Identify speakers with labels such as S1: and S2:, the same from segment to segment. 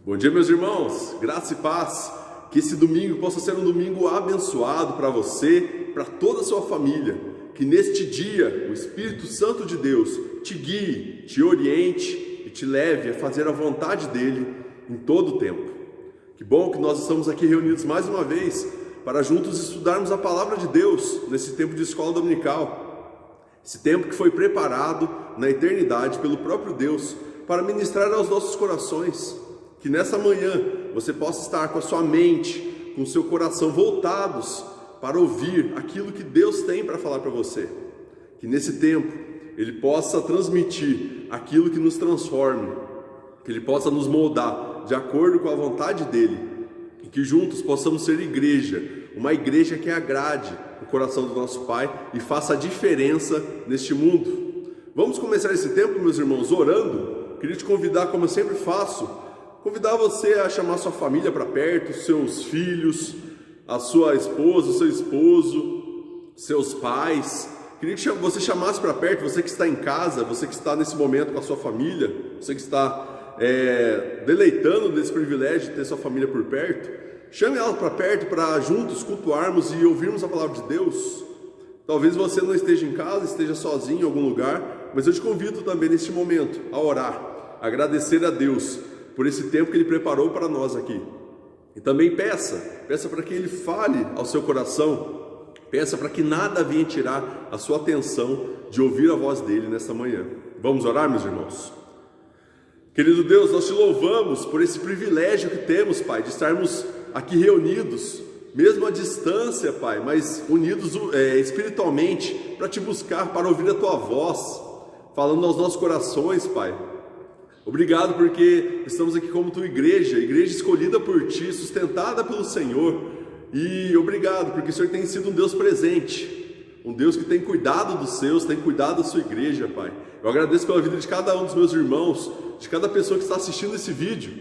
S1: Bom dia, meus irmãos, graça e paz, que esse domingo possa ser um domingo abençoado para você, para toda a sua família, que neste dia o Espírito Santo de Deus te guie, te oriente e te leve a fazer a vontade dele em todo o tempo. Que bom que nós estamos aqui reunidos mais uma vez para juntos estudarmos a palavra de Deus nesse tempo de escola dominical, esse tempo que foi preparado na eternidade pelo próprio Deus para ministrar aos nossos corações. Que nessa manhã você possa estar com a sua mente, com o seu coração voltados para ouvir aquilo que Deus tem para falar para você. Que nesse tempo Ele possa transmitir aquilo que nos transforme, que Ele possa nos moldar de acordo com a vontade dEle, e que juntos possamos ser igreja, uma igreja que agrade o coração do nosso Pai e faça a diferença neste mundo. Vamos começar esse tempo, meus irmãos, orando. Queria te convidar, como eu sempre faço, convidar você a chamar sua família para perto, seus filhos, a sua esposa, o seu esposo, seus pais. Queria que você chamasse para perto, você que está em casa, você que está nesse momento com a sua família, você que está deleitando desse privilégio de ter sua família por perto. Chame ela para perto para juntos cultuarmos e ouvirmos a palavra de Deus. Talvez você não esteja em casa, esteja sozinho em algum lugar, mas eu te convido também neste momento a orar, a agradecer a Deus por esse tempo que Ele preparou para nós aqui. E também peça para que Ele fale ao seu coração, peça para que nada venha tirar a sua atenção de ouvir a voz dEle nessa manhã. Vamos orar, meus irmãos? Querido Deus, nós te louvamos por esse privilégio que temos, Pai, de estarmos aqui reunidos, mesmo à distância, Pai, mas unidos espiritualmente, para te buscar, para ouvir a Tua voz, falando aos nossos corações, Pai. Obrigado porque estamos aqui como Tua igreja escolhida por Ti, sustentada pelo Senhor. E obrigado porque o Senhor tem sido um Deus presente, um Deus que tem cuidado dos seus, tem cuidado da sua igreja, Pai. Eu agradeço pela vida de cada um dos meus irmãos, de cada pessoa que está assistindo esse vídeo.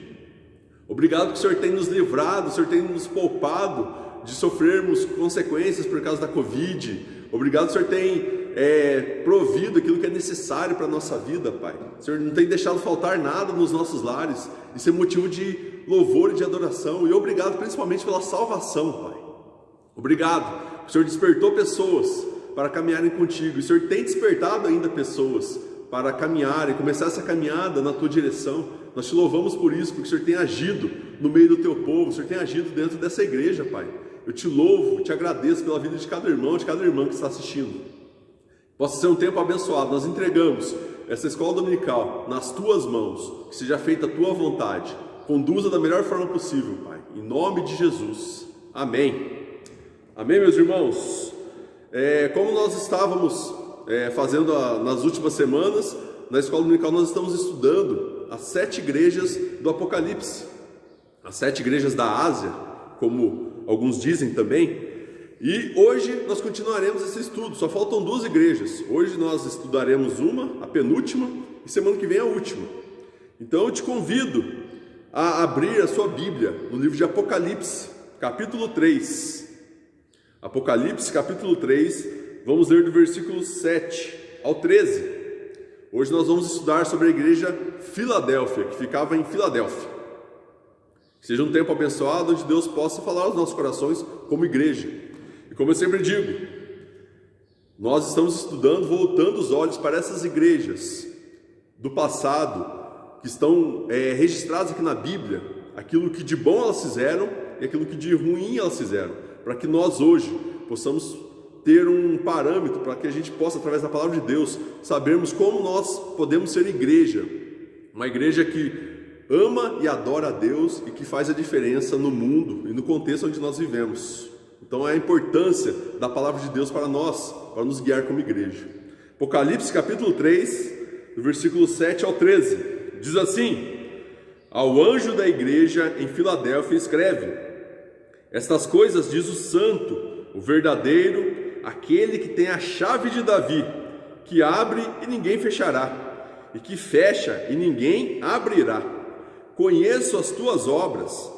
S1: Obrigado porque o Senhor tem nos livrado, o Senhor tem nos poupado de sofrermos consequências por causa da Covid. Obrigado, o Senhor tem provido aquilo que é necessário para a nossa vida, Pai. O Senhor não tem deixado faltar nada nos nossos lares. Isso é motivo de louvor e de adoração. E obrigado principalmente pela salvação, Pai. Obrigado, o Senhor despertou pessoas para caminharem contigo. E o Senhor tem despertado ainda pessoas para caminharem, começar essa caminhada na Tua direção. Nós te louvamos por isso, porque o Senhor tem agido no meio do Teu povo, o Senhor tem agido dentro dessa igreja, Pai. Eu te louvo, te agradeço pela vida de cada irmão, de cada irmã que está assistindo. Possa ser um tempo abençoado. Nós entregamos essa escola dominical nas Tuas mãos, que seja feita a Tua vontade. Conduza da melhor forma possível, Pai. Em nome de Jesus. Amém. Amém, meus irmãos. Como nós estávamos fazendo nas últimas semanas, na escola dominical nós estamos estudando as 7 igrejas do Apocalipse. As 7 igrejas da Ásia, como alguns dizem também. E hoje nós continuaremos esse estudo, só faltam 2 igrejas. Hoje nós estudaremos uma, a penúltima, e semana que vem a última. Então eu te convido a abrir a sua Bíblia no livro de Apocalipse, capítulo 3. Apocalipse, capítulo 3, vamos ler do versículo 7 ao 13. Hoje nós vamos estudar sobre a igreja Filadélfia, que ficava em Filadélfia. Que seja um tempo abençoado, onde Deus possa falar aos nossos corações como igreja. E como eu sempre digo, nós estamos estudando, voltando os olhos para essas igrejas do passado, que estão registradas aqui na Bíblia, aquilo que de bom elas fizeram e aquilo que de ruim elas fizeram, para que nós hoje possamos ter um parâmetro, para que a gente possa, através da palavra de Deus, sabermos como nós podemos ser igreja, uma igreja que ama e adora a Deus e que faz a diferença no mundo e no contexto onde nós vivemos. Então é a importância da palavra de Deus para nós, para nos guiar como igreja. Apocalipse capítulo 3, do versículo 7 ao 13, diz assim: Ao anjo da igreja em Filadélfia escreve: Estas coisas diz o santo, o verdadeiro, aquele que tem a chave de Davi, que abre e ninguém fechará, e que fecha e ninguém abrirá. Conheço as tuas obras,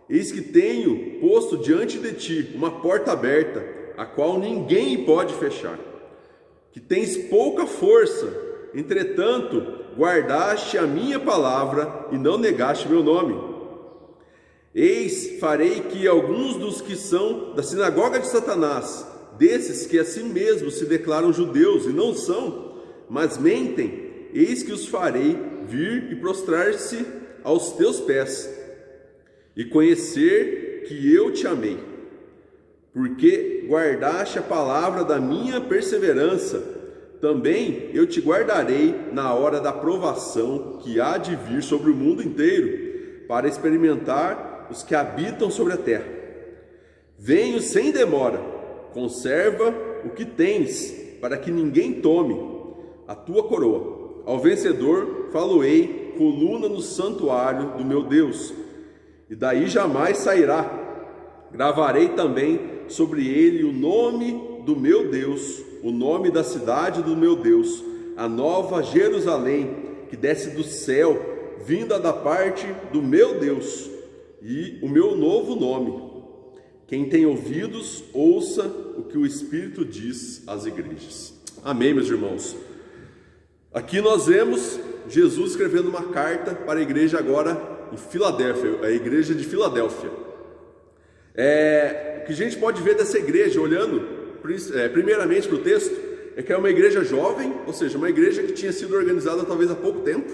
S1: eis que tenho posto diante de ti uma porta aberta, a qual ninguém pode fechar. Que tens pouca força, entretanto guardaste a minha palavra e não negaste meu nome. Eis, farei que alguns dos que são da sinagoga de Satanás, desses que a si mesmos se declaram judeus e não são, mas mentem, eis que os farei vir e prostrar-se aos teus pés, e conhecer que eu te amei, porque guardaste a palavra da minha perseverança. Também eu te guardarei na hora da provação que há de vir sobre o mundo inteiro, para experimentar os que habitam sobre a terra. Venho sem demora, conserva o que tens, para que ninguém tome a tua coroa. Ao vencedor falo-ei coluna no santuário do meu Deus, e daí jamais sairá. Gravarei também sobre ele o nome do meu Deus, o nome da cidade do meu Deus, a nova Jerusalém, que desce do céu, vinda da parte do meu Deus, e o meu novo nome. Quem tem ouvidos, ouça o que o Espírito diz às igrejas. Amém, meus irmãos. Aqui nós vemos Jesus escrevendo uma carta para a igreja agora em Filadélfia, a igreja de Filadélfia. O que a gente pode ver dessa igreja, olhando primeiramente para o texto, é que é uma igreja jovem, ou seja, uma igreja que tinha sido organizada talvez há pouco tempo,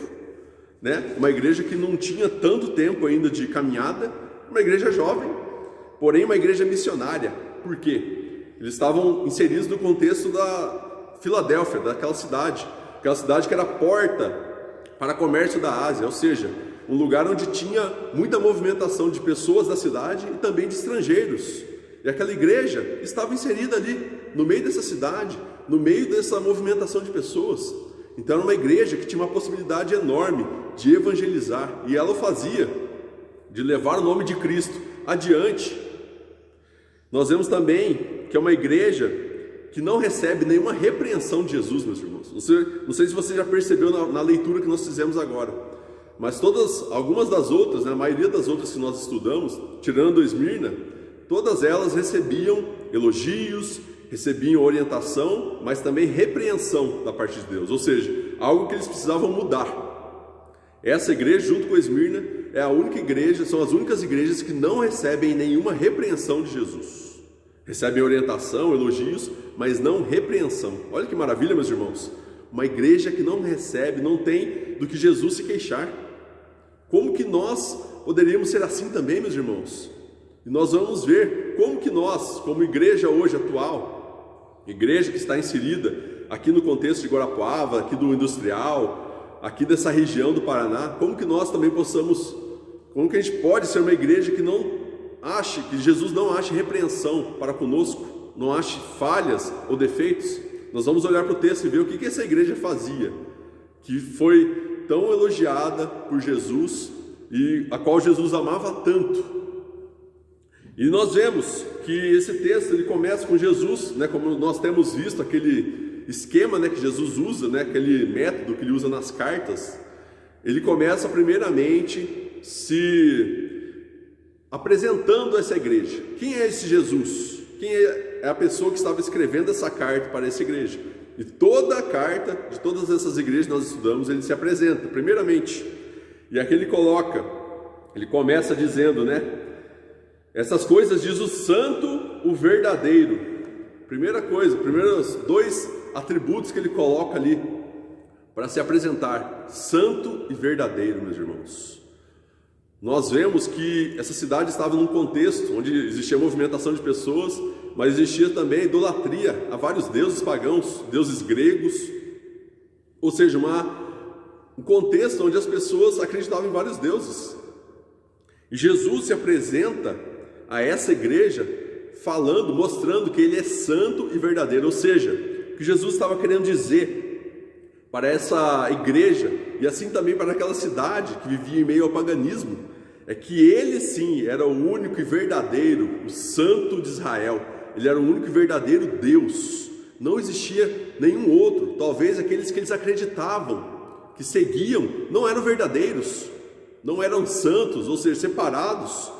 S1: né? Uma igreja que não tinha tanto tempo ainda de caminhada, uma igreja jovem, porém uma igreja missionária. Por quê? Eles estavam inseridos no contexto da Filadélfia, daquela cidade que era porta para comércio da Ásia, ou seja, um lugar onde tinha muita movimentação de pessoas da cidade e também de estrangeiros. E aquela igreja estava inserida ali, no meio dessa cidade, no meio dessa movimentação de pessoas. Então era uma igreja que tinha uma possibilidade enorme de evangelizar, e ela o fazia, de levar o nome de Cristo adiante. Nós vemos também que é uma igreja que não recebe nenhuma repreensão de Jesus, meus irmãos. Não sei se você já percebeu na leitura que nós fizemos agora, mas algumas das outras, a maioria das outras que nós estudamos, tirando Esmirna, todas elas recebiam elogios, recebiam orientação, mas também repreensão da parte de Deus, ou seja, algo que eles precisavam mudar. Essa igreja, junto com Esmirna, é a única igreja, são as únicas igrejas que não recebem nenhuma repreensão de Jesus. Recebem orientação, elogios, mas não repreensão. Olha que maravilha, meus irmãos. Uma igreja que não recebe, não tem do que Jesus se queixar. Como que nós poderíamos ser assim também, meus irmãos? E nós vamos ver como que nós, como igreja hoje atual, igreja que está inserida aqui no contexto de Guarapuava, aqui do industrial, aqui dessa região do Paraná, como que nós também como que a gente pode ser uma igreja que que Jesus não ache repreensão para conosco, não ache falhas ou defeitos? Nós vamos olhar para o texto e ver o que essa igreja fazia, que foi tão elogiada por Jesus e a qual Jesus amava tanto. E nós vemos que esse texto ele começa com Jesus, como nós temos visto aquele esquema que Jesus usa, aquele método que ele usa nas cartas. Ele começa primeiramente se apresentando essa igreja. Quem é esse Jesus? Quem é a pessoa que estava escrevendo essa carta para essa igreja? E toda a carta de todas essas igrejas que nós estudamos, ele se apresenta primeiramente. E aqui ele começa dizendo, essas coisas diz o santo, o verdadeiro. Primeiros dois atributos que ele coloca ali para se apresentar: santo e verdadeiro, meus irmãos. Nós vemos que essa cidade estava num contexto onde existia movimentação de pessoas, mas existia também idolatria a vários deuses pagãos, deuses gregos, ou seja, um contexto onde as pessoas acreditavam em vários deuses. E Jesus se apresenta a essa igreja mostrando que ele é santo e verdadeiro, ou seja, o que Jesus estava querendo dizer para essa igreja, e assim também para aquela cidade que vivia em meio ao paganismo, é que ele sim era o único e verdadeiro, o santo de Israel. Ele era o único e verdadeiro Deus. Não existia nenhum outro. Talvez aqueles que eles acreditavam, que seguiam, não eram verdadeiros, não eram santos, ou seja, separados.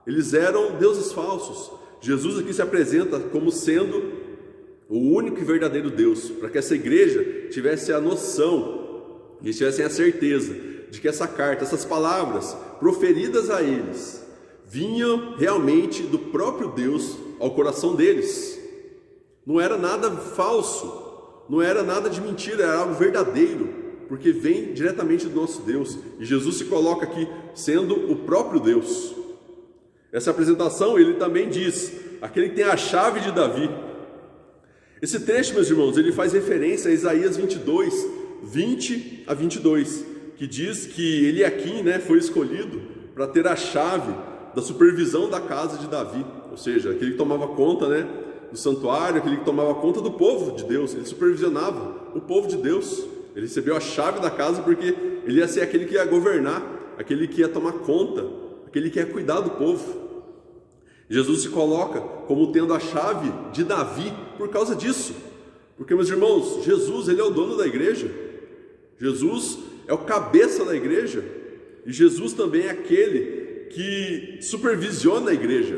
S1: Eles eram deuses falsos. Jesus aqui se apresenta como sendo o único e verdadeiro Deus, para que essa igreja tivesse a noção e tivessem a certeza de que essa carta, essas palavras proferidas a eles, vinha realmente do próprio Deus ao coração deles. Não era nada falso, não era nada de mentira, era algo verdadeiro, porque vem diretamente do nosso Deus. E Jesus se coloca aqui sendo o próprio Deus. Essa apresentação, ele também diz, aquele que tem a chave de Davi. Esse trecho, meus irmãos, ele faz referência a Isaías 22, 20 a 22, que diz que Eliaquim, foi escolhido para ter a chave da supervisão da casa de Davi, ou seja, aquele que tomava conta, do santuário, aquele que tomava conta do povo de Deus, ele supervisionava o povo de Deus, ele recebeu a chave da casa porque ele ia ser aquele que ia governar, aquele que ia tomar conta, aquele que ia cuidar do povo. Jesus se coloca como tendo a chave de Davi por causa disso, porque, meus irmãos, Jesus, ele é o dono da igreja, Jesus é o cabeça da igreja, e Jesus também é aquele que supervisiona a igreja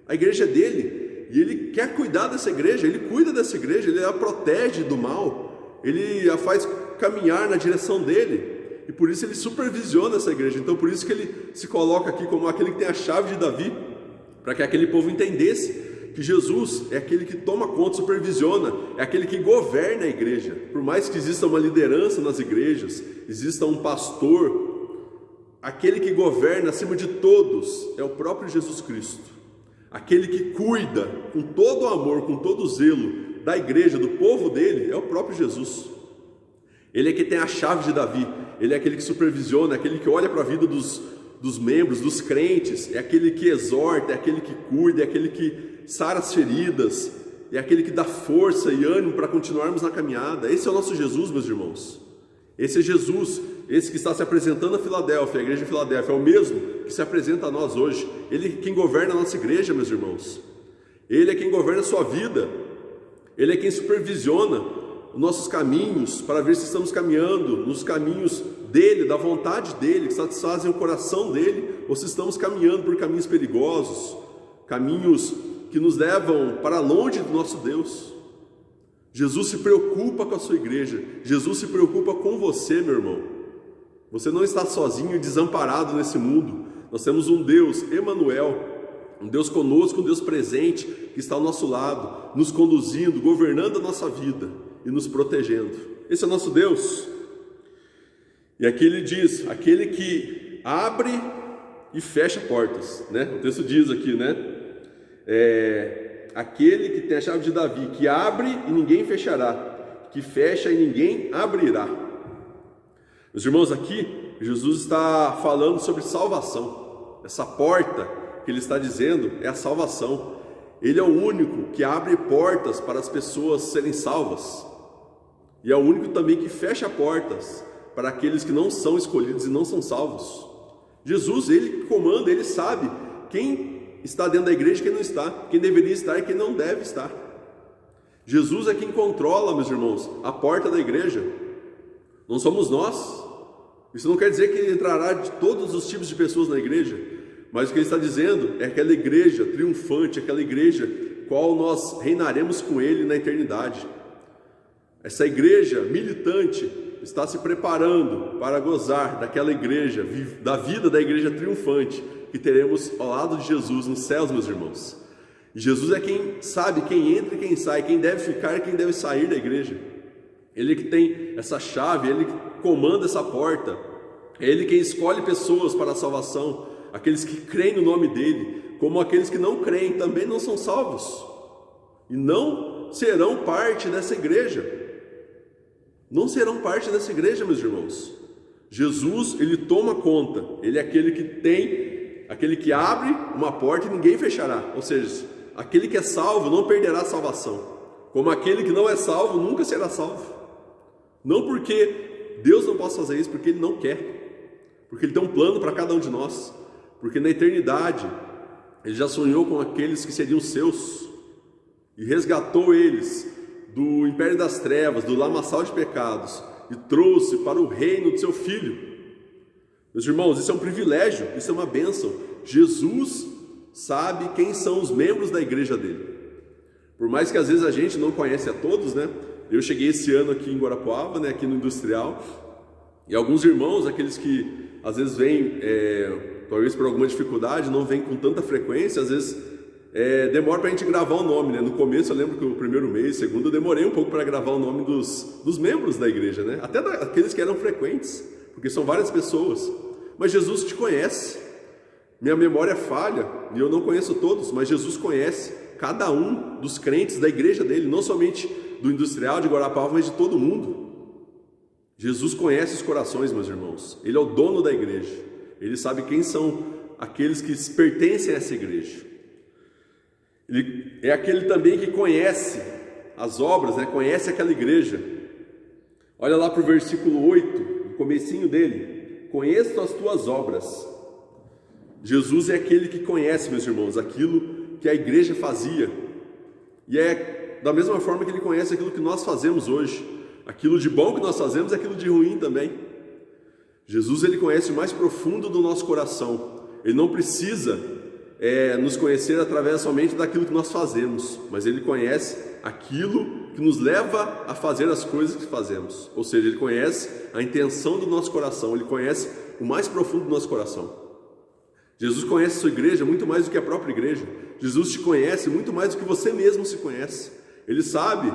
S1: é dele, e ele quer cuidar dessa igreja, ele cuida dessa igreja, ele a protege do mal, ele a faz caminhar na direção dele, e por isso ele supervisiona essa igreja. Então por isso que ele se coloca aqui como aquele que tem a chave de Davi, para que aquele povo entendesse que Jesus é aquele que toma conta, supervisiona, é aquele que governa a igreja. Por mais que exista uma liderança nas igrejas, exista um pastor, aquele que governa acima de todos é o próprio Jesus Cristo. Aquele que cuida com todo o amor, com todo o zelo da igreja, do povo dele, é o próprio Jesus. Ele é que tem a chave de Davi, ele é aquele que supervisiona, é aquele que olha para a vida dos membros, dos crentes, é aquele que exorta, é aquele que cuida, é aquele que sara as feridas, é aquele que dá força e ânimo para continuarmos na caminhada. Esse é o nosso Jesus, meus irmãos. Esse é Jesus, esse que está se apresentando a Filadélfia, a igreja de Filadélfia, é o mesmo que se apresenta a nós hoje. Ele é quem governa a nossa igreja, meus irmãos. Ele é quem governa a sua vida. Ele é quem supervisiona os nossos caminhos, para ver se estamos caminhando nos caminhos dele, da vontade dele, que satisfazem o coração dele, ou se estamos caminhando por caminhos perigosos, caminhos que nos levam para longe do nosso Deus. Jesus se preocupa com a sua igreja, Jesus se preocupa com você, meu irmão. Você não está sozinho e desamparado nesse mundo. Nós temos um Deus, Emanuel, um Deus conosco, um Deus presente, que está ao nosso lado, nos conduzindo, governando a nossa vida e nos protegendo. Esse é o nosso Deus. E aqui ele diz, aquele que abre e fecha portas, O texto diz aqui, aquele que tem a chave de Davi, que abre e ninguém fechará, que fecha e ninguém abrirá. Meus irmãos, aqui Jesus está falando sobre salvação. Essa porta que ele está dizendo é a salvação. Ele é o único que abre portas para as pessoas serem salvas, e é o único também que fecha portas para aqueles que não são escolhidos e não são salvos. Jesus, ele comanda, ele sabe quem está dentro da igreja e quem não está, quem deveria estar e quem não deve estar. Jesus é quem controla, meus irmãos, a porta da igreja. Não somos nós. Isso não quer dizer que entrará de todos os tipos de pessoas na igreja, mas o que ele está dizendo é aquela igreja triunfante, aquela igreja qual nós reinaremos com ele na eternidade. Essa igreja militante está se preparando para gozar daquela igreja, da vida da igreja triunfante que teremos ao lado de Jesus nos céus, meus irmãos. E Jesus é quem sabe quem entra e quem sai, quem deve ficar e quem deve sair da igreja. Ele que tem essa chave, ele que comanda essa porta, é ele quem escolhe pessoas para a salvação, aqueles que creem no nome dele, como aqueles que não creem também não são salvos e não serão parte dessa igreja. Não serão parte dessa igreja, meus irmãos. Jesus, ele toma conta, ele é aquele que abre uma porta e ninguém fechará, ou seja, aquele que é salvo não perderá a salvação, como aquele que não é salvo nunca será salvo. Não porque Deus não possa fazer isso, porque ele não quer, porque ele tem um plano para cada um de nós, porque na eternidade ele já sonhou com aqueles que seriam seus e resgatou eles do império das trevas, do lamaçal de pecados, e trouxe para o reino do seu Filho. Meus irmãos, isso é um privilégio, isso é uma bênção. Jesus sabe quem são os membros da igreja dele. Por mais que às vezes a gente não conhece a todos, Eu cheguei esse ano aqui em Guarapuava, aqui no Industrial, e alguns irmãos, aqueles que às vezes vêm talvez por alguma dificuldade, não vem com tanta frequência, às vezes demora para a gente gravar o nome, né? No começo eu lembro que o primeiro mês, segundo, eu demorei um pouco para gravar o nome dos membros da igreja, né? Até daqueles que eram frequentes, porque são várias pessoas. Mas Jesus te conhece. Minha memória falha e eu não conheço todos, mas Jesus conhece cada um dos crentes da igreja dele, não somente do Industrial de Guarapava, mas de todo mundo. Jesus conhece os corações, meus irmãos. Ele é o dono da igreja. Ele sabe quem são aqueles que pertencem a essa igreja. Ele é aquele também que conhece as obras, né? Conhece aquela igreja. Olha lá para o versículo 8, no comecinho dele. Conheço as tuas obras. Jesus é aquele que conhece, meus irmãos, aquilo que a igreja fazia. E é da mesma forma que ele conhece aquilo que nós fazemos hoje. Aquilo de bom que nós fazemos, aquilo de ruim também. Jesus, ele conhece o mais profundo do nosso coração. Ele não precisa nos conhecer através somente daquilo que nós fazemos, mas ele conhece aquilo que nos leva a fazer as coisas que fazemos. Ou seja, ele conhece a intenção do nosso coração, ele conhece o mais profundo do nosso coração. Jesus conhece a sua igreja muito mais do que a própria igreja. Jesus te conhece muito mais do que você mesmo se conhece. Ele sabe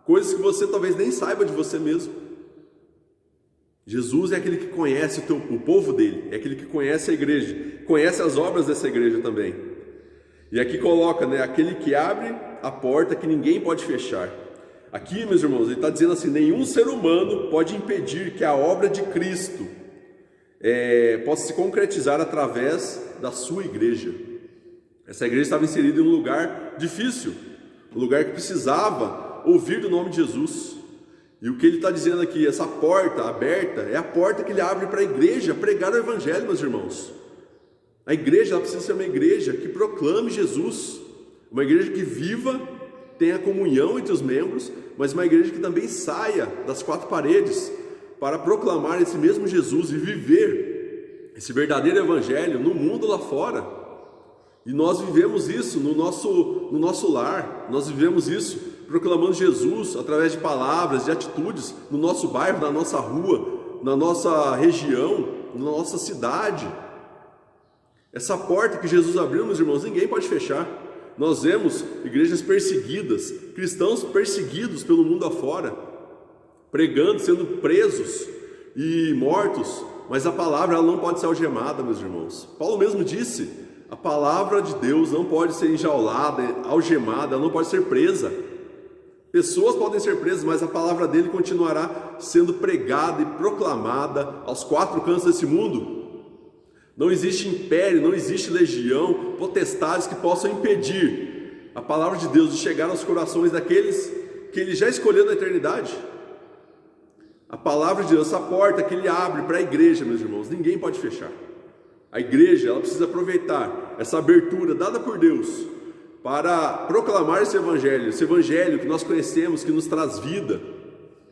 S1: coisas que você talvez nem saiba de você mesmo. Jesus é aquele que conhece o povo dele, é aquele que conhece a igreja, conhece as obras dessa igreja também. E aqui coloca, né, aquele que abre a porta que ninguém pode fechar. Aqui, meus irmãos, ele está dizendo assim, nenhum ser humano pode impedir que a obra de Cristo possa se concretizar através da sua igreja. Essa igreja estava inserida em um lugar difícil, um lugar que precisava ouvir do nome de Jesus. E o que ele está dizendo aqui, essa porta aberta, é a porta que ele abre para a igreja pregar o evangelho, meus irmãos. A igreja, ela precisa ser uma igreja que proclame Jesus, uma igreja que viva, tenha comunhão entre os membros, mas uma igreja que também saia das quatro paredes para proclamar esse mesmo Jesus e viver esse verdadeiro evangelho no mundo lá fora. E nós vivemos isso no nosso lar, nós vivemos isso proclamando Jesus através de palavras, de atitudes, no nosso bairro, na nossa rua, na nossa região, na nossa cidade. Essa porta que Jesus abriu, meus irmãos, ninguém pode fechar. Nós vemos igrejas perseguidas, cristãos perseguidos pelo mundo afora, pregando, sendo presos e mortos, mas a palavra ela não pode ser algemada, meus irmãos. Paulo mesmo disse, a palavra de Deus não pode ser enjaulada, algemada, ela não pode ser presa. Pessoas podem ser presas, mas a palavra dele continuará sendo pregada e proclamada aos quatro cantos desse mundo. Não existe império, não existe legião, potestades que possam impedir a palavra de Deus de chegar aos corações daqueles que ele já escolheu na eternidade. A palavra de Deus, essa porta que ele abre para a igreja, meus irmãos, ninguém pode fechar. A igreja, ela precisa aproveitar essa abertura dada por Deus para proclamar esse evangelho que nós conhecemos, que nos traz vida,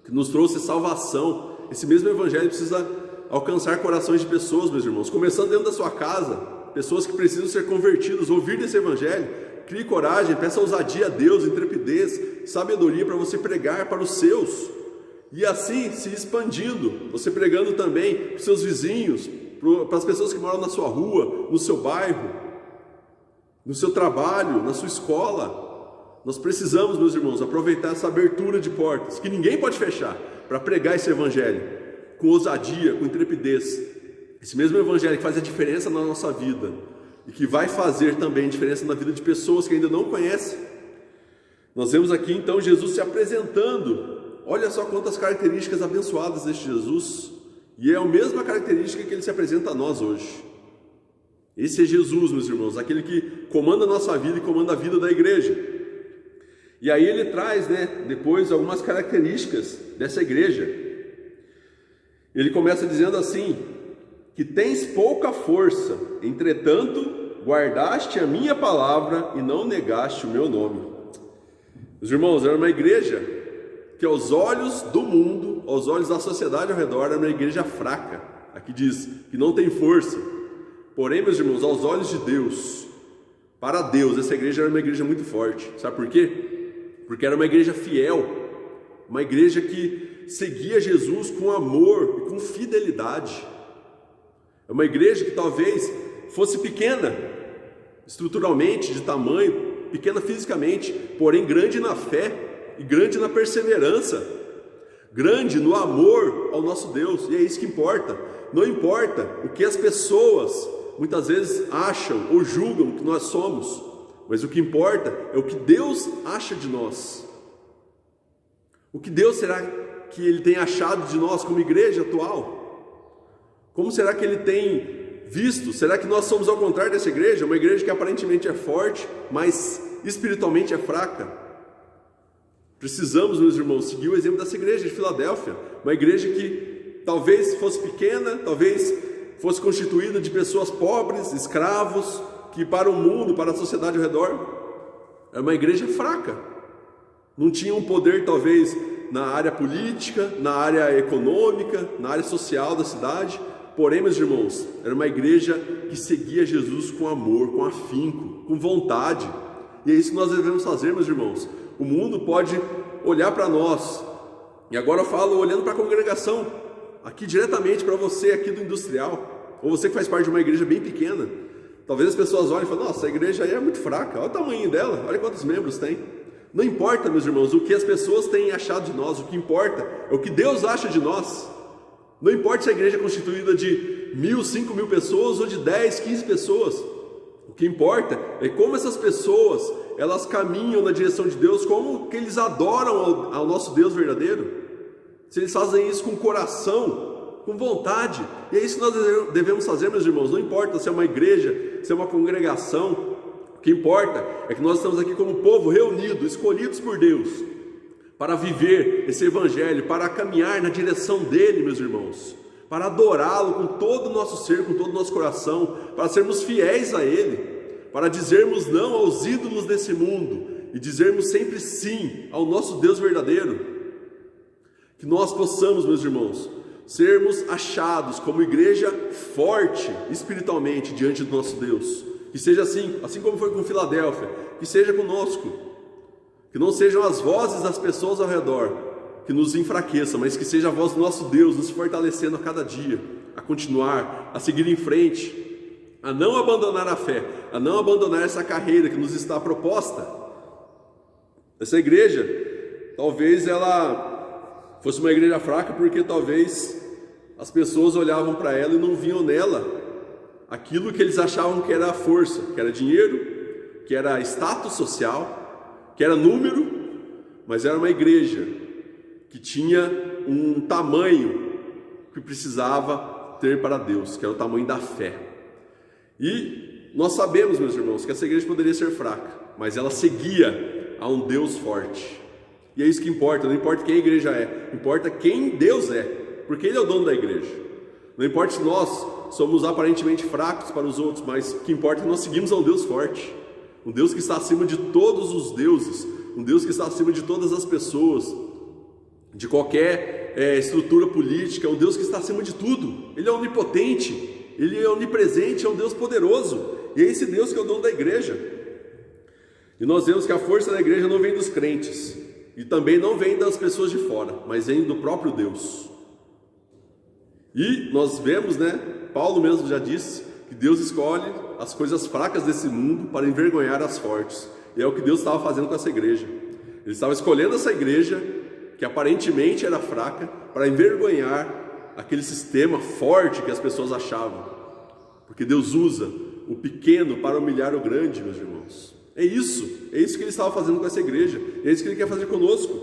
S1: que nos trouxe salvação. Esse mesmo evangelho precisa alcançar corações de pessoas, meus irmãos, começando dentro da sua casa, pessoas que precisam ser convertidas, ouvir desse evangelho. Crie coragem, peça ousadia a Deus, intrepidez, sabedoria para você pregar para os seus, e assim se expandindo, você pregando também para os seus vizinhos, para as pessoas que moram na sua rua, no seu bairro, no seu trabalho, na sua escola. Nós precisamos, meus irmãos, aproveitar essa abertura de portas, que ninguém pode fechar, para pregar esse evangelho, com ousadia, com intrepidez. Esse mesmo evangelho que faz a diferença na nossa vida, e que vai fazer também diferença na vida de pessoas que ainda não conhecem. Nós vemos aqui então Jesus se apresentando. Olha só quantas características abençoadas deste Jesus, e é a mesma característica que ele se apresenta a nós hoje. Esse é Jesus, meus irmãos, aquele que comanda a nossa vida e comanda a vida da igreja. E aí ele traz, depois algumas características dessa igreja. Ele começa dizendo assim, que tens pouca força, entretanto guardaste a minha palavra e não negaste o meu nome. Meus irmãos, era uma igreja que aos olhos do mundo, aos olhos da sociedade ao redor, era uma igreja fraca. Aqui diz que não tem força. Porém, meus irmãos, aos olhos de Deus, para Deus, essa igreja era uma igreja muito forte. Sabe por quê? Porque era uma igreja fiel, uma igreja que seguia Jesus com amor e com fidelidade. uma igreja que talvez fosse pequena, estruturalmente, de tamanho, pequena fisicamente, porém grande na fé e grande na perseverança, grande no amor ao nosso Deus, e é isso que importa. Não importa o que as pessoas muitas vezes acham ou julgam que nós somos, mas o que importa é o que Deus acha de nós. O que Deus será que Ele tem achado de nós como igreja atual? Como será que Ele tem visto? Será que nós somos ao contrário dessa igreja? Uma igreja que aparentemente é forte, mas espiritualmente é fraca? Precisamos, meus irmãos, seguir o exemplo dessa igreja de Filadélfia, uma igreja que talvez fosse pequena, talvez fosse constituída de pessoas pobres, escravos, que para o mundo, para a sociedade ao redor, é uma igreja fraca. Não tinha um poder talvez na área política, na área econômica, na área social da cidade, porém, meus irmãos, era uma igreja que seguia Jesus com amor, com afinco, com vontade, e é isso que nós devemos fazer, meus irmãos. O mundo pode olhar para nós, e agora eu falo olhando para a congregação, aqui diretamente para você aqui do Industrial, ou você que faz parte de uma igreja bem pequena. Talvez as pessoas olhem e falem: nossa, a igreja aí é muito fraca, olha o tamanho dela, olha quantos membros tem. Não importa, meus irmãos, o que as pessoas têm achado de nós, o que importa é o que Deus acha de nós. Não importa se a igreja é constituída de 1.000, 5.000 pessoas ou de 10, 15 pessoas. O que importa é como essas pessoas, elas caminham na direção de Deus, como que eles adoram ao nosso Deus verdadeiro. Se eles fazem isso com coração, com vontade, e é isso que nós devemos fazer, meus irmãos. Não importa se é uma igreja, se é uma congregação, o que importa é que nós estamos aqui como povo reunido, escolhidos por Deus, para viver esse evangelho, para caminhar na direção dele, meus irmãos, para adorá-lo com todo o nosso ser, com todo o nosso coração, para sermos fiéis a ele, para dizermos não aos ídolos desse mundo e dizermos sempre sim ao nosso Deus verdadeiro. Que nós possamos, meus irmãos, sermos achados como igreja forte espiritualmente diante do nosso Deus. Que seja assim como foi com Filadélfia, que seja conosco, que não sejam as vozes das pessoas ao redor que nos enfraqueçam, mas que seja a voz do nosso Deus nos fortalecendo a cada dia, a continuar, a seguir em frente, a não abandonar a fé, a não abandonar essa carreira que nos está proposta. Essa igreja, talvez ela fosse uma igreja fraca, porque talvez as pessoas olhavam para ela e não viam nela aquilo que eles achavam que era a força, que era dinheiro, que era status social, que era número, mas era uma igreja que tinha um tamanho que precisava ter para Deus, que era o tamanho da fé. E nós sabemos, meus irmãos, que essa igreja poderia ser fraca, mas ela seguia a um Deus forte. E é isso que importa, não importa quem a igreja é, importa quem Deus é, porque Ele é o dono da igreja. Não importa se nós somos aparentemente fracos para os outros, mas o que importa é que nós seguimos a um Deus forte, um Deus que está acima de todos os deuses, um Deus que está acima de todas as pessoas, de qualquer estrutura política, um Deus que está acima de tudo. Ele é onipotente, Ele é onipresente, é um Deus poderoso, e é esse Deus que é o dono da igreja. E nós vemos que a força da igreja não vem dos crentes, e também não vem das pessoas de fora, mas vem do próprio Deus. E nós vemos, Paulo mesmo já disse, que Deus escolhe as coisas fracas desse mundo para envergonhar as fortes, e é o que Deus estava fazendo com essa igreja. Ele estava escolhendo essa igreja, que aparentemente era fraca, para envergonhar aquele sistema forte que as pessoas achavam, porque Deus usa o pequeno para humilhar o grande, meus irmãos. É isso que Ele estava fazendo com essa igreja, é isso que Ele quer fazer conosco.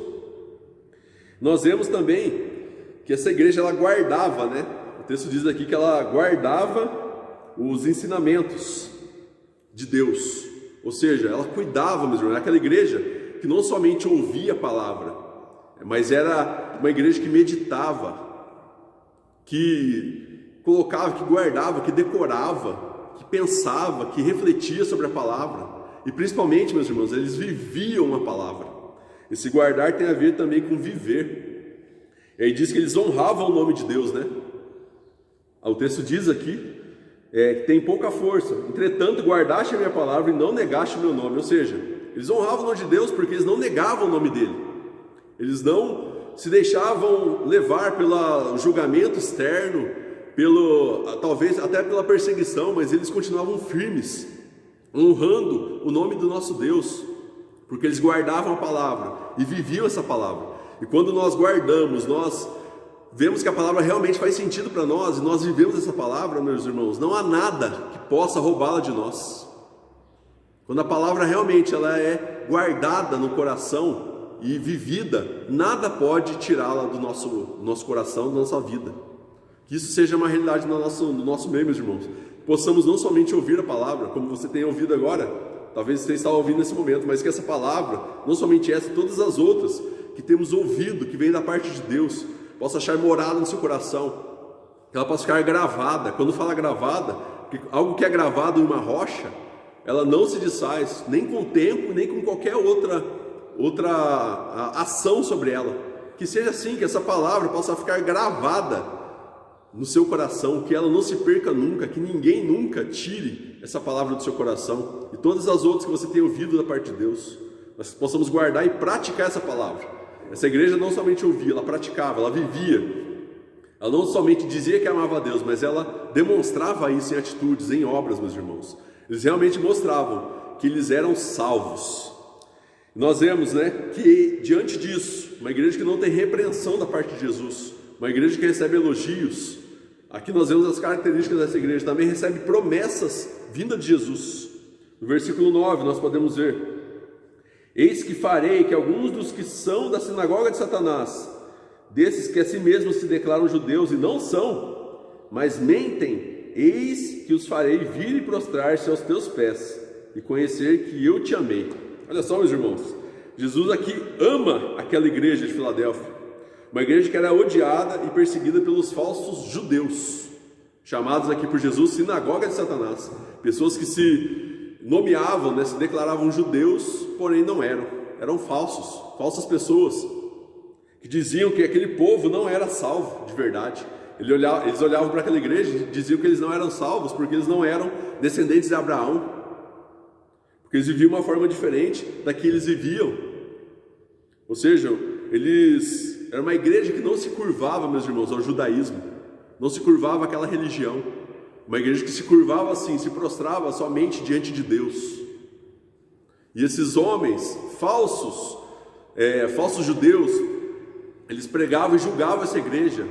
S1: Nós vemos também que essa igreja, ela guardava, o texto diz aqui que ela guardava os ensinamentos de Deus, ou seja, ela cuidava, meus irmãos, aquela igreja que não somente ouvia a palavra, mas era uma igreja que meditava, que colocava, que guardava, que decorava, que pensava, que refletia sobre a palavra. E principalmente, meus irmãos, eles viviam a palavra. Esse guardar tem a ver também com viver. E aí diz que eles honravam o nome de Deus, O texto diz aqui que tem pouca força. Entretanto, guardaste a minha palavra e não negaste o meu nome. Ou seja, eles honravam o nome de Deus porque eles não negavam o nome dele. Eles não se deixavam levar pelo julgamento externo, talvez até pela perseguição, mas eles continuavam firmes, honrando o nome do nosso Deus, porque eles guardavam a palavra e viviam essa palavra. E quando nós guardamos, nós vemos que a palavra realmente faz sentido para nós, e nós vivemos essa palavra, meus irmãos, não há nada que possa roubá-la de nós. Quando a palavra realmente ela é guardada no coração e vivida, nada pode tirá-la do nosso coração, da nossa vida. Que isso seja uma realidade no nosso meio, meus irmãos. Possamos não somente ouvir a palavra, como você tem ouvido agora, talvez você está ouvindo nesse momento, mas que essa palavra, não somente essa, todas as outras que temos ouvido, que vem da parte de Deus, possa achar morada no seu coração, que ela possa ficar gravada. Quando fala gravada, algo que é gravado em uma rocha, ela não se desfaz, nem com o tempo, nem com qualquer outra ação sobre ela. Que seja assim, que essa palavra possa ficar gravada no seu coração, que ela não se perca nunca, que ninguém nunca tire essa palavra do seu coração, e todas as outras que você tem ouvido da parte de Deus, nós possamos guardar e praticar essa palavra. Essa igreja não somente ouvia, ela praticava, ela vivia. Ela não somente dizia que amava a Deus, mas ela demonstrava isso em atitudes, em obras, meus irmãos. Eles realmente mostravam que eles eram salvos. Nós vemos, que diante disso, uma igreja que não tem repreensão da parte de Jesus, uma igreja que recebe elogios, aqui nós vemos as características dessa igreja, também recebe promessas vindas de Jesus. No versículo 9 nós podemos ver: eis que farei que alguns dos que são da sinagoga de Satanás, desses que a si mesmos se declaram judeus e não são, mas mentem, eis que os farei vir e prostrar-se aos teus pés e conhecer que eu te amei. Olha só, meus irmãos, Jesus aqui ama aquela igreja de Filadélfia, uma igreja que era odiada e perseguida pelos falsos judeus, chamados aqui por Jesus sinagoga de Satanás, pessoas que se nomeavam, se declaravam judeus, porém não eram falsas pessoas, que diziam que aquele povo não era salvo de verdade. Eles olhavam para aquela igreja e diziam que eles não eram salvos porque eles não eram descendentes de Abraão, porque eles viviam uma forma diferente da que eles viviam. Ou seja, era uma igreja que não se curvava, meus irmãos, ao judaísmo, não se curvava àquela religião, uma igreja que se curvava assim, se prostrava somente diante de Deus. E esses homens falsos judeus, eles pregavam e julgavam essa igreja,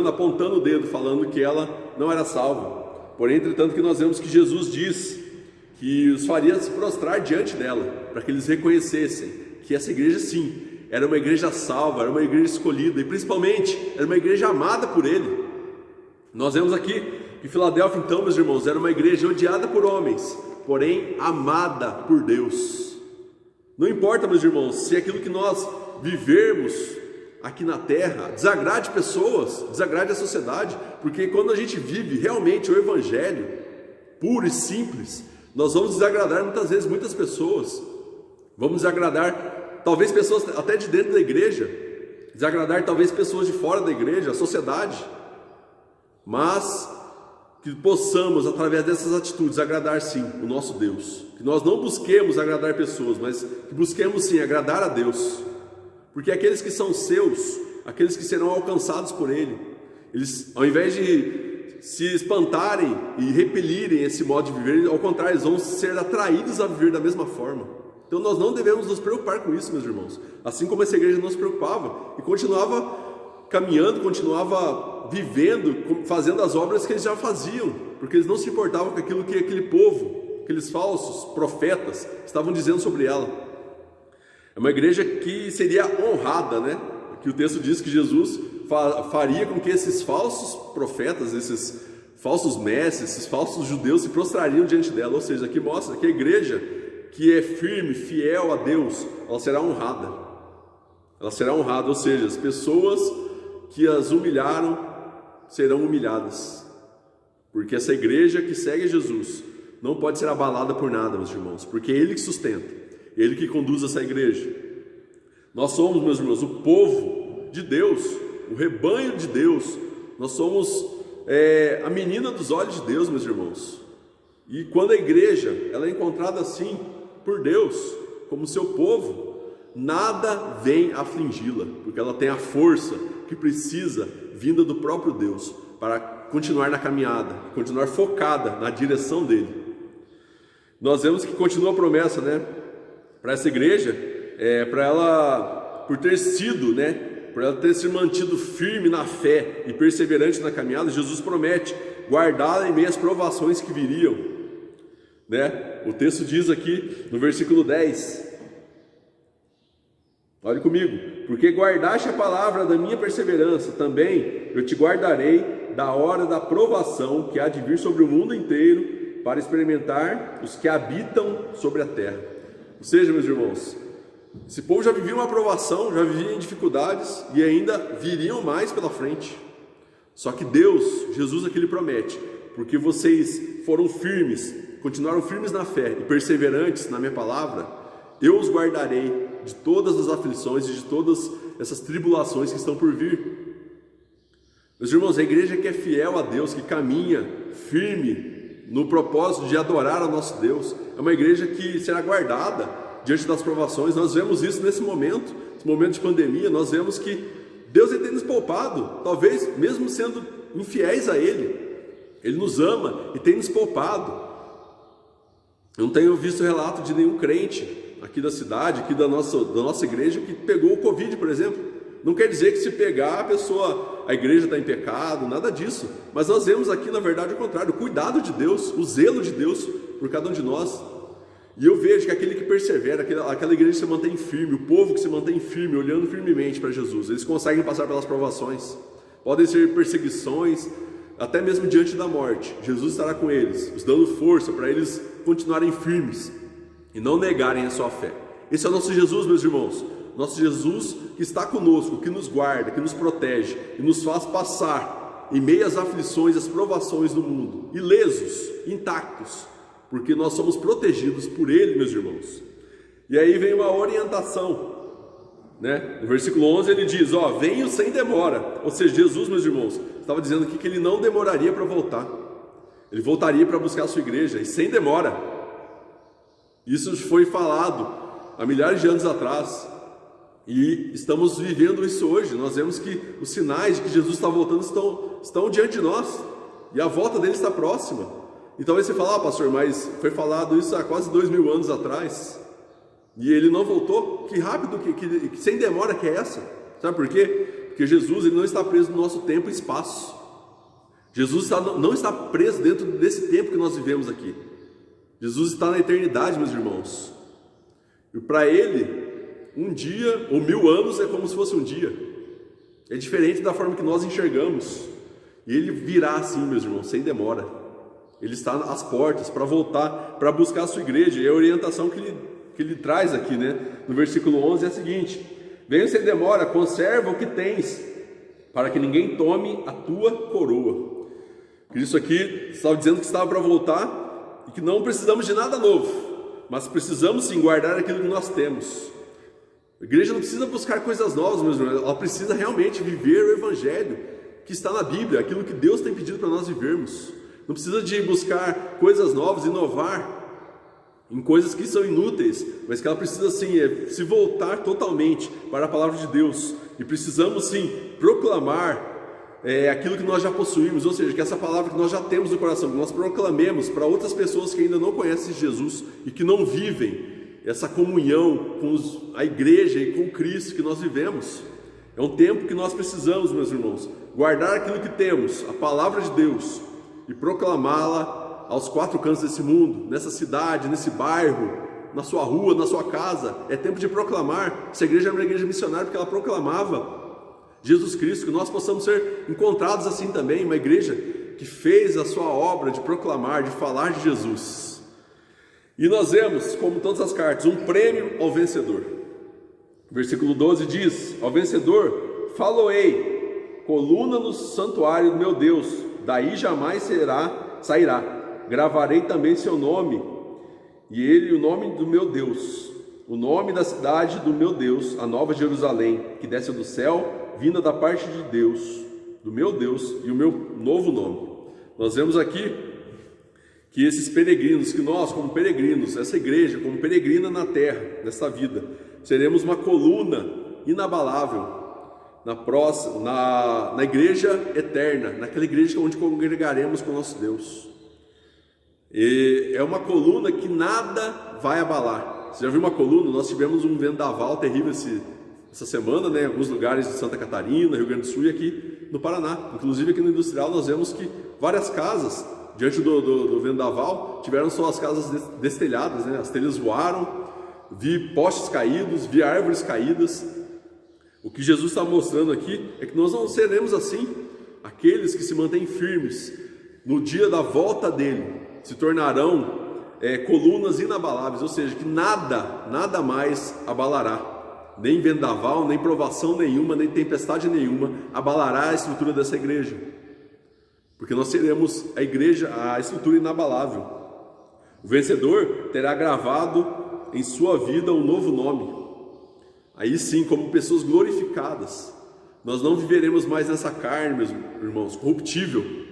S1: apontando o dedo, falando que ela não era salva. Porém, entretanto, que nós vemos que Jesus diz que os faria se prostrar diante dela, para que eles reconhecessem que essa igreja sim, era uma igreja salva, era uma igreja escolhida, e principalmente, era uma igreja amada por Ele. Nós vemos aqui que Filadélfia, então, meus irmãos, era uma igreja odiada por homens, porém amada por Deus. Não importa, meus irmãos, se aquilo que nós vivermos aqui na terra desagrade pessoas, desagrade a sociedade, porque quando a gente vive realmente o evangelho puro e simples, nós vamos desagradar muitas vezes muitas pessoas, vamos desagradar talvez pessoas até de dentro da igreja, desagradar talvez pessoas de fora da igreja, a sociedade, mas que possamos, através dessas atitudes, agradar sim o nosso Deus, que nós não busquemos agradar pessoas, mas que busquemos sim agradar a Deus, porque aqueles que são seus, aqueles que serão alcançados por Ele, eles, ao invés de se espantarem e repelirem esse modo de viver, ao contrário, eles vão ser atraídos a viver da mesma forma. Então nós não devemos nos preocupar com isso, meus irmãos, assim como essa igreja não se preocupava e continuava caminhando, continuava vivendo, fazendo as obras que eles já faziam, porque eles não se importavam com aquilo que aquele povo, aqueles falsos profetas estavam dizendo sobre ela. É uma igreja que seria honrada, que o texto diz que Jesus faria com que esses falsos profetas, esses falsos mestres, esses falsos judeus se prostrariam diante dela. Ou seja, aqui mostra que a igreja que é firme, fiel a Deus, ela será honrada. Ela será honrada, ou seja, as pessoas que as humilharam serão humilhadas, porque essa igreja que segue Jesus não pode ser abalada por nada, meus irmãos, porque é Ele que sustenta, é Ele que conduz essa igreja. Nós somos, meus irmãos, o povo de Deus, o rebanho de Deus, nós somos a menina dos olhos de Deus, meus irmãos. E quando a igreja ela é encontrada assim por Deus, como seu povo, nada vem afligi-la, porque ela tem a força que precisa, vinda do próprio Deus, para continuar na caminhada, continuar focada na direção dele. Nós vemos que continua a promessa, né, para essa igreja, para ela, por ter sido, né, por ela ter se mantido firme na fé e perseverante na caminhada, Jesus promete guardá-la em meio às provações que viriam, né? O texto diz aqui no versículo 10, olhe comigo: porque guardaste a palavra da minha perseverança, também eu te guardarei da hora da provação que há de vir sobre o mundo inteiro, para experimentar os que habitam sobre a terra. Ou seja, meus irmãos, esse povo já vivia uma provação, já vivia em dificuldades e ainda viriam mais pela frente. Só que Deus, Jesus aqui lhe promete: porque vocês foram firmes, continuaram firmes na fé e perseverantes na minha palavra, eu os guardarei de todas as aflições e de todas essas tribulações que estão por vir. Meus irmãos, a igreja que é fiel a Deus, que caminha firme no propósito de adorar ao nosso Deus, é uma igreja que será guardada diante das provações. Nós vemos isso nesse momento de pandemia. Nós vemos que Deus tem nos poupado, talvez mesmo sendo infiéis a Ele nos ama e tem nos poupado. Eu não tenho visto relato de nenhum crente aqui da cidade, aqui da nossa igreja, que pegou o Covid, por exemplo. Não quer dizer que se pegar a igreja está em pecado, nada disso. Mas nós vemos aqui, na verdade, o contrário: o cuidado de Deus, o zelo de Deus por cada um de nós. E eu vejo que aquele que persevera, aquela igreja que se mantém firme, o povo que se mantém firme, olhando firmemente para Jesus, eles conseguem passar pelas provações. Podem ser perseguições, até mesmo diante da morte. Jesus estará com eles, os dando força para eles continuarem firmes e não negarem a sua fé. Esse é o nosso Jesus, meus irmãos. Nosso Jesus que está conosco, que nos guarda, que nos protege e nos faz passar em meio às aflições, às provações do mundo, ilesos, intactos, porque nós somos protegidos por Ele, meus irmãos. E aí vem uma orientação, né? No versículo 11 ele diz: venho sem demora. Ou seja, Jesus, meus irmãos, estava dizendo aqui que Ele não demoraria para voltar. Ele voltaria para buscar a sua igreja, e sem demora. Isso foi falado há milhares de anos atrás, e estamos vivendo isso hoje. Nós vemos que os sinais de que Jesus está voltando estão diante de nós, e a volta dele está próxima. Então aí você fala: pastor, mas foi falado isso há quase 2000 anos atrás, e ele não voltou? Que rápido, que sem demora que é essa? Sabe por quê? Porque Jesus, ele não está preso no nosso tempo e espaço. Jesus não está preso dentro desse tempo que nós vivemos aqui. Jesus está na eternidade, meus irmãos. E para Ele, um dia ou 1000 anos é como se fosse um dia. É diferente da forma que nós enxergamos. E Ele virá assim, meus irmãos, sem demora. Ele está às portas para voltar, para buscar a sua igreja. E a orientação que ele traz aqui, né, no versículo 11 é a seguinte: venha sem demora, conserva o que tens, para que ninguém tome a tua coroa. Isso aqui estava dizendo que estava para voltar e que não precisamos de nada novo, mas precisamos sim guardar aquilo que nós temos. A igreja não precisa buscar coisas novas, meus irmãos, ela precisa realmente viver o evangelho que está na Bíblia, aquilo que Deus tem pedido para nós vivermos. Não precisa de buscar coisas novas, inovar em coisas que são inúteis, mas que ela precisa sim se voltar totalmente para a palavra de Deus. E precisamos sim proclamar aquilo que nós já possuímos, ou seja, que essa palavra que nós já temos no coração, que nós proclamemos para outras pessoas que ainda não conhecem Jesus e que não vivem essa comunhão com a igreja e com Cristo que nós vivemos. É um tempo que nós precisamos, meus irmãos, guardar aquilo que temos, a palavra de Deus, e proclamá-la aos 4 cantos desse mundo, nessa cidade, nesse bairro, na sua rua, na sua casa. É tempo de proclamar. Essa igreja é uma igreja missionária porque ela proclamava Jesus Cristo, que nós possamos ser encontrados assim também, uma igreja que fez a sua obra de proclamar, de falar de Jesus. E nós vemos, como todas as cartas, um prêmio ao vencedor. Versículo 12 diz: ao vencedor faloei, coluna no santuário do meu Deus, daí jamais sairá. Gravarei também seu nome, e ele o nome do meu Deus, o nome da cidade do meu Deus, a nova Jerusalém, que desce do céu, vinda da parte de Deus, do meu Deus, e o meu novo nome. Nós vemos aqui que esses peregrinos, que nós como peregrinos, essa igreja como peregrina na terra, nessa vida, seremos uma coluna inabalável na igreja eterna, naquela igreja onde congregaremos com o nosso Deus. E é uma coluna que nada vai abalar. Você já viu uma coluna? Nós tivemos um vendaval terrível essa semana, né, em alguns lugares de Santa Catarina, Rio Grande do Sul e aqui no Paraná. Inclusive aqui no Industrial nós vemos que várias casas, diante do vendaval, tiveram suas casas destelhadas, né? As telhas voaram, vi postes caídos, vi árvores caídas. O que Jesus está mostrando aqui é que nós não seremos assim. Aqueles que se mantêm firmes no dia da volta dele se tornarão colunas inabaláveis, ou seja, que nada mais abalará, nem vendaval, nem provação nenhuma, nem tempestade nenhuma abalará a estrutura dessa igreja, porque nós seremos a estrutura inabalável. O vencedor terá gravado em sua vida um novo nome, aí sim, como pessoas glorificadas. Nós não viveremos mais nessa carne, meus irmãos, corruptível.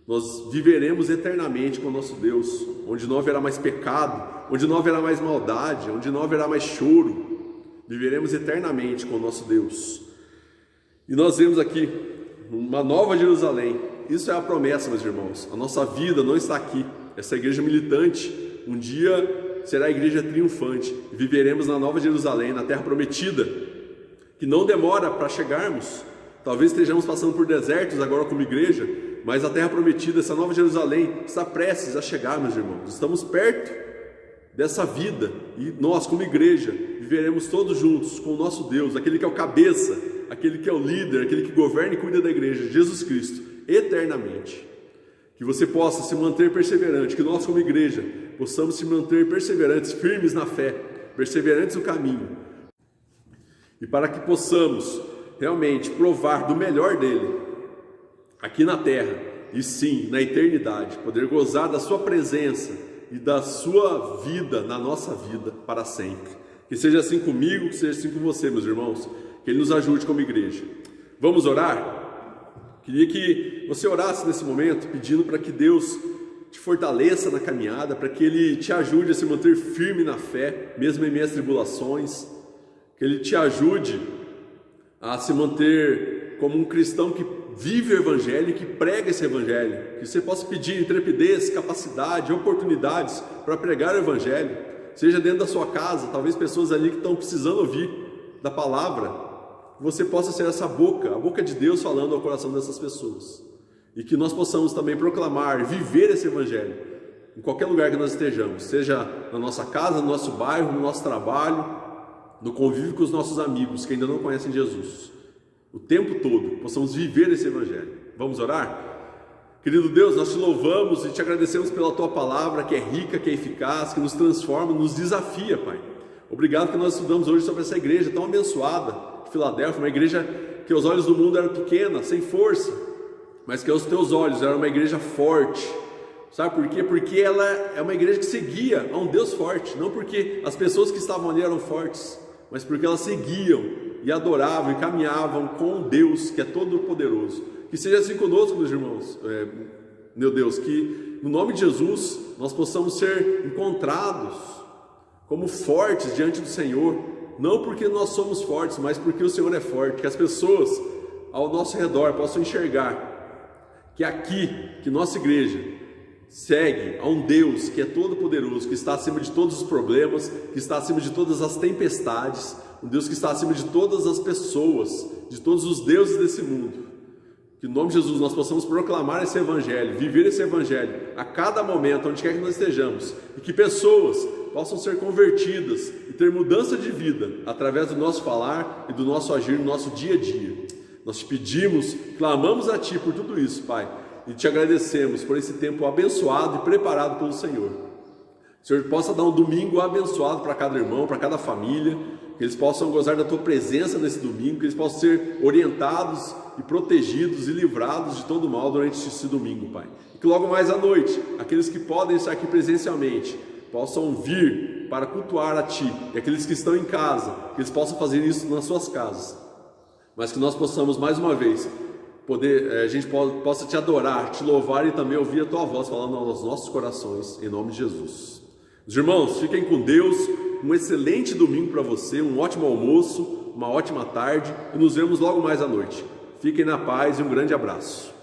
S1: Nós viveremos eternamente com o nosso Deus, onde não haverá mais pecado, onde não haverá mais maldade, onde não haverá mais choro. Viveremos eternamente com o nosso Deus. E nós vemos aqui uma nova Jerusalém. Isso é a promessa, meus irmãos. A nossa vida não está aqui. Essa igreja militante, um dia será a igreja triunfante. Viveremos na nova Jerusalém, na terra prometida, que não demora para chegarmos. Talvez estejamos passando por desertos agora como igreja, mas a terra prometida, essa nova Jerusalém, está prestes a chegar, meus irmãos. Estamos perto dessa vida e nós, como igreja, viveremos todos juntos com o nosso Deus, aquele que é o cabeça, aquele que é o líder, aquele que governa e cuida da igreja, Jesus Cristo, eternamente. Que você possa se manter perseverante, que nós, como igreja, possamos se manter perseverantes, firmes na fé, perseverantes no caminho, e para que possamos realmente provar do melhor dele aqui na terra e sim na eternidade, poder gozar da sua presença e da sua vida na nossa vida para sempre. Que seja assim comigo, que seja assim com você, meus irmãos, que Ele nos ajude como igreja. Vamos orar? Queria que você orasse nesse momento, pedindo para que Deus te fortaleça na caminhada, para que Ele te ajude a se manter firme na fé, mesmo em meio às tribulações, que Ele te ajude a se manter como um cristão que vive o Evangelho e que prega esse Evangelho, que você possa pedir intrepidez, capacidade, oportunidades para pregar o Evangelho, seja dentro da sua casa, talvez pessoas ali que estão precisando ouvir da palavra, que você possa ser essa boca, a boca de Deus falando ao coração dessas pessoas, e que nós possamos também proclamar, viver esse Evangelho, em qualquer lugar que nós estejamos, seja na nossa casa, no nosso bairro, no nosso trabalho, no convívio com os nossos amigos que ainda não conhecem Jesus. O tempo todo, possamos viver esse Evangelho. Vamos orar? Querido Deus, nós te louvamos e te agradecemos pela Tua palavra, que é rica, que é eficaz, que nos transforma, nos desafia, Pai. Obrigado que nós estudamos hoje sobre essa igreja tão abençoada de Filadélfia, uma igreja que aos olhos do mundo era pequena, sem força, mas que aos Teus olhos era uma igreja forte. Sabe por quê? Porque ela é uma igreja que seguia a um Deus forte, não porque as pessoas que estavam ali eram fortes, mas porque elas seguiam e adoravam e caminhavam com um Deus que é todo poderoso. Que seja assim conosco, meus irmãos, meu Deus, que no nome de Jesus nós possamos ser encontrados como fortes diante do Senhor, não porque nós somos fortes, mas porque o Senhor é forte, que as pessoas ao nosso redor possam enxergar que aqui, que nossa igreja segue a um Deus que é todo poderoso, que está acima de todos os problemas, que está acima de todas as tempestades, um Deus que está acima de todas as pessoas, de todos os deuses desse mundo. Que em nome de Jesus nós possamos proclamar esse Evangelho, viver esse Evangelho a cada momento, onde quer que nós estejamos, e que pessoas possam ser convertidas e ter mudança de vida através do nosso falar e do nosso agir no nosso dia a dia. Nós te pedimos, clamamos a Ti por tudo isso, Pai, e te agradecemos por esse tempo abençoado e preparado pelo Senhor. Que o Senhor possa dar um domingo abençoado para cada irmão, para cada família, que eles possam gozar da Tua presença nesse domingo, que eles possam ser orientados e protegidos e livrados de todo mal durante esse domingo, Pai. E que logo mais à noite, aqueles que podem estar aqui presencialmente, possam vir para cultuar a Ti, e aqueles que estão em casa, que eles possam fazer isso nas suas casas, mas que nós possamos mais uma vez a gente possa Te adorar, Te louvar e também ouvir a Tua voz falando aos nossos corações, em nome de Jesus. Os irmãos, fiquem com Deus, um excelente domingo para você, um ótimo almoço, uma ótima tarde e nos vemos logo mais à noite. Fiquem na paz e um grande abraço.